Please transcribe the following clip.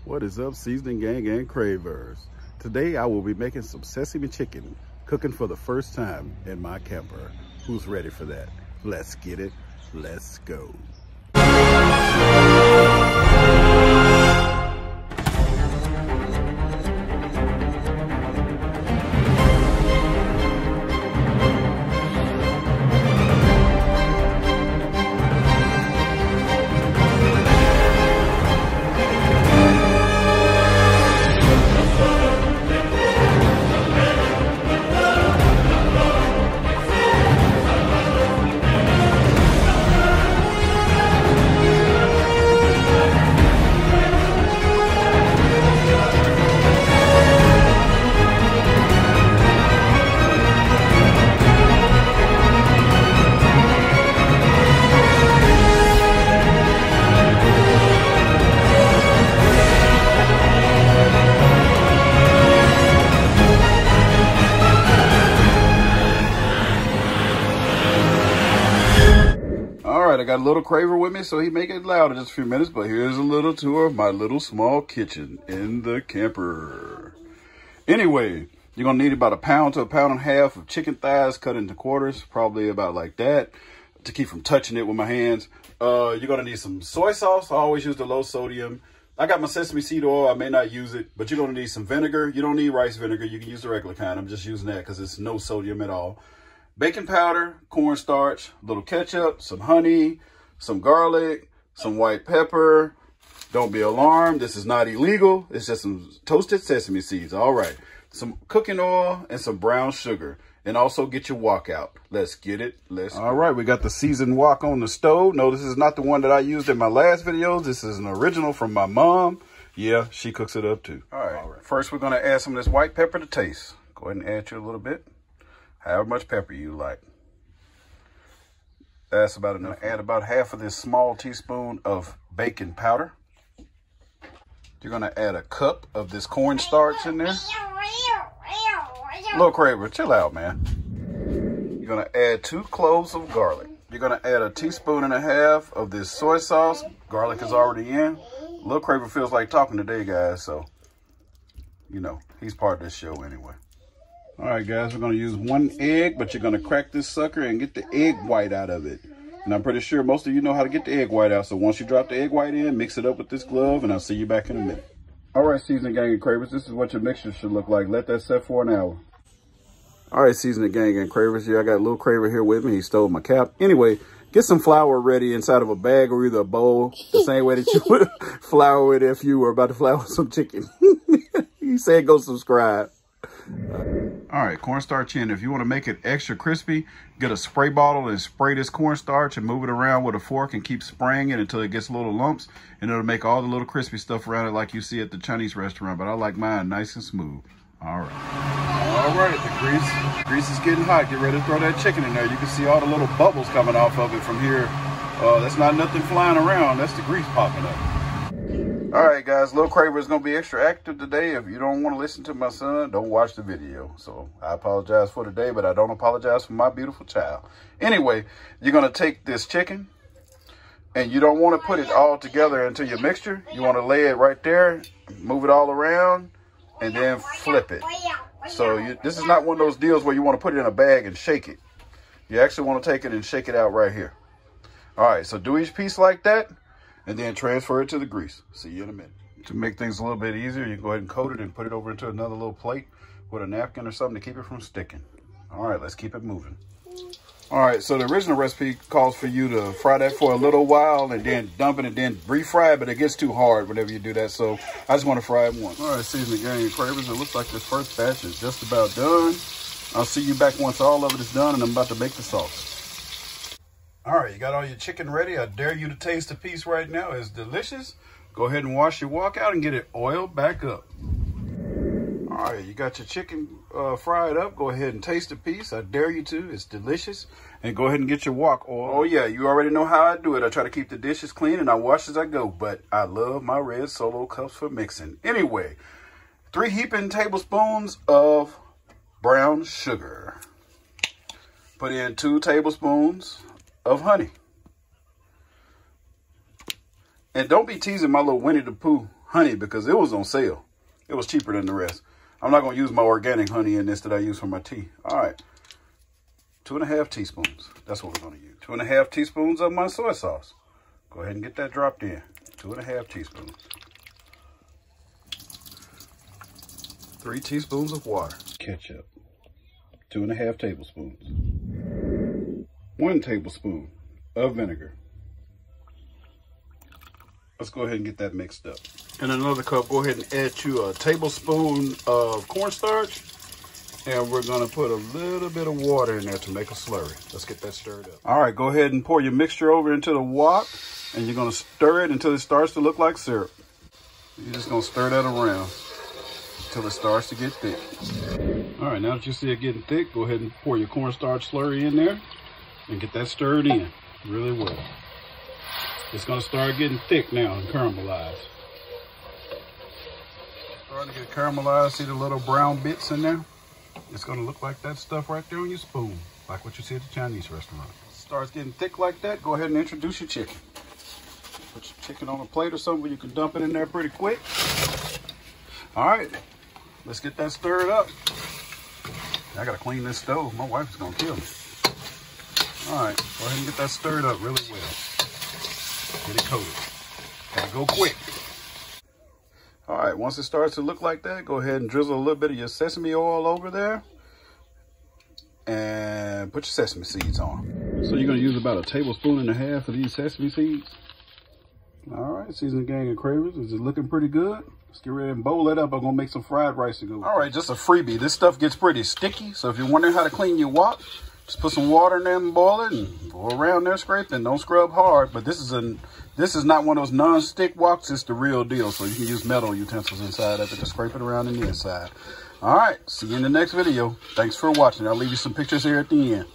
What is up, seasoning gang and cravers? Today I will be making some sesame chicken, cooking for the first time in my camper. Who's ready for that? Let's get it. Let's go. I got a little craver with me, so he make it loud in just a few minutes, but here's a little tour of my little small kitchen in the camper. Anyway, you're going to need about 1 pound to 1.5 pounds of chicken thighs cut into quarters, probably about like that, to keep from touching it with my hands. You're going to need some soy sauce. I always use the low sodium. I got my sesame seed oil. I may not use it, but you're going to need some vinegar. You don't need rice vinegar. You can use the regular kind. I'm just using that because it's no sodium at all. Baking powder, cornstarch, a little ketchup, some honey, some garlic, some white pepper. Don't be alarmed. This is not illegal. It's just some toasted sesame seeds. All right. Some cooking oil and some brown sugar. And also get your wok out. Let's get it. All right. We got the seasoned wok on the stove. No, this is not the one that I used in my last videos. This is an original from my mom. Yeah, she cooks it up too. All right. First, we're going to add some of this white pepper to taste. Go ahead and add you a little bit. However much pepper you like. That's about enough. Add about half of this small teaspoon of baking powder. You're going to add a cup of this cornstarch in there. Little Craver, chill out, man. You're going to add 2 cloves of garlic. You're going to add 1.5 teaspoons of this soy sauce. Garlic is already in. Little Craver feels like talking today, guys, so, you know, he's part of this show anyway. All right, guys, we're going to use 1 egg, but you're going to crack this sucker and get the egg white out of it. And I'm pretty sure most of you know how to get the egg white out. So once you drop the egg white in, mix it up with this glove, and I'll see you back in a minute. All right, seasoning gang and cravers, this is what your mixture should look like. Let that set for an hour. All right, seasoning gang and cravers, yeah, I got a little craver here with me. He stole my cap. Anyway, get some flour ready inside of a bag or either a bowl, the same way that you would flour it if you were about to flour some chicken. He said go subscribe. All right, cornstarch in. If you want to make it extra crispy, get a spray bottle and spray this cornstarch and move it around with a fork and keep spraying it until it gets little lumps, and it'll make all the little crispy stuff around it like you see at the Chinese restaurant, but I like mine nice and smooth. All right. All right, the grease is getting hot. Get ready to throw that chicken in there. You can see all the little bubbles coming off of it from here. That's not nothing flying around. That's the grease popping up. All right, guys, Little Craver is going to be extra active today. If you don't want to listen to my son, don't watch the video. So I apologize for today, but I don't apologize for my beautiful child. Anyway, you're going to take this chicken, and you don't want to put it all together into your mixture. You want to lay it right there, move it all around, and then flip it. So this is not one of those deals where you want to put it in a bag and shake it. You actually want to take it and shake it out right here. All right, so do each piece like that. And then transfer it to the grease. See you in a minute. To make things a little bit easier, you can go ahead and coat it and put it over into another little plate with a napkin or something to keep it from sticking. All right, let's keep it moving. All right, so the original recipe calls for you to fry that for a little while and then dump it and then refry it, but it gets too hard whenever you do that. So I just want to fry it once. All right, seasoning gang and cravers, it looks like this first batch is just about done. I'll see you back once all of it is done and I'm about to make the sauce. All right, you got all your chicken ready. I dare you to taste a piece right now. It's delicious. Go ahead and wash your wok out and get it oiled back up. All right, you got your chicken fried up. Go ahead and taste a piece. I dare you to. It's delicious. And go ahead and get your wok oil. Oh, yeah, you already know how I do it. I try to keep the dishes clean and I wash as I go. But I love my red Solo cups for mixing. Anyway, 3 heaping tablespoons of brown sugar. Put in 2 tablespoons of honey. And don't be teasing my little Winnie the Pooh honey because it was on sale. It was cheaper than the rest. I'm not going to use my organic honey in this that I use for my tea. All right. 2½ teaspoons. That's what we're going to use. 2½ teaspoons of my soy sauce. Go ahead and get that dropped in. 2½ teaspoons. 3 teaspoons of water. Ketchup. 2½ tablespoons. 1 tablespoon of vinegar. Let's go ahead and get that mixed up. In another cup, go ahead and add you a tablespoon of cornstarch. And we're going to put a little bit of water in there to make a slurry. Let's get that stirred up. All right, go ahead and pour your mixture over into the wok. And you're going to stir it until it starts to look like syrup. You're just going to stir that around until it starts to get thick. All right, now that you see it getting thick, go ahead and pour your cornstarch slurry in there and get that stirred in really well. It's going to start getting thick now and caramelized. Starting to get caramelized. See the little brown bits in there? It's going to look like that stuff right there on your spoon, like what you see at the Chinese restaurant. Starts getting thick like that, go ahead and introduce your chicken. Put your chicken on a plate or something where you can dump it in there pretty quick. All right, let's get that stirred up. I gotta clean this stove. My wife is gonna kill me. All right, go ahead and get that stirred up really well. Get it coated. Gotta go quick. All right, once it starts to look like that, go ahead and drizzle a little bit of your sesame oil over there. And put your sesame seeds on. So you're gonna use about 1.5 tablespoons of these sesame seeds. All right, seasoning gang and cravings. Is it looking pretty good? Let's get ready and bowl it up. I'm gonna make some fried rice to go. All right, just a freebie. This stuff gets pretty sticky. So if you're wondering how to clean your wok, just put some water in there and boil it and go around there scraping. Don't scrub hard, but this is not one of those non-stick woks. It's the real deal. So you can use metal utensils inside of it to scrape it around in the inside. All right, see you in the next video. Thanks for watching. I'll leave you some pictures here at the end.